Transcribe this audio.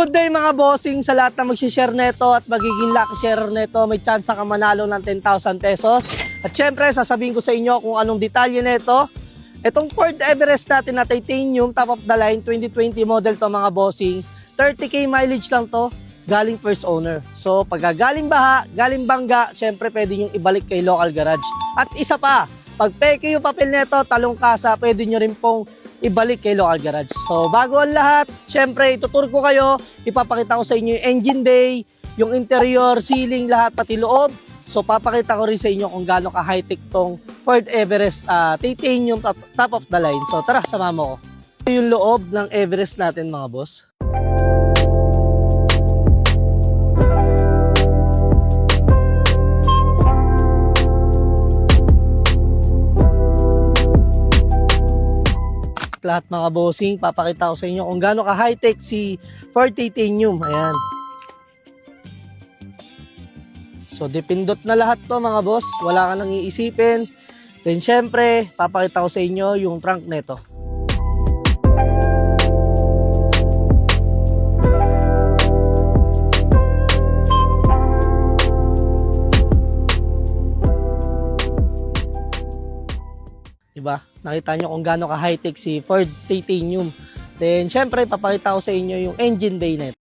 Good day mga bossing sa lahat na mag-share neto at magiging lucky sharer neto. May chance ka manalo ng 10,000 pesos. At syempre, sasabihin ko sa inyo kung anong detalye neto. Itong Ford Everest natin na titanium, top of the line, 2020 model to mga bossing. 30k mileage lang to, galing first owner. So, pag galing baha, galing bangga, syempre pwede nyo ibalik kay local garage. At isa pa, pag peke yung papel neto, talong kasa, pwede nyo rin pong ibalik kay local garage. So, bago ang lahat, syempre, itutur ko kayo, ipapakita ko sa inyo yung engine bay, yung interior, ceiling, lahat, pati loob. So, papakita ko rin sa inyo kung gaano ka-high-tech tong Ford Everest titanium top of the line. So, tara, sama mo ko. Ito yung loob ng Everest natin, mga boss. Lahat mga bossing, papakita ko sa inyo kung gaano ka high-tech si Ford Titanium. Ayan. So, dipindot na lahat to mga boss. Wala ka nang iisipin. Then, syempre, papakita ko sa inyo yung trunk neto. Diba? Nakita nyo kung gaano ka high-tech si Ford Titanium. Then, syempre, papakita ko sa inyo yung engine bay net.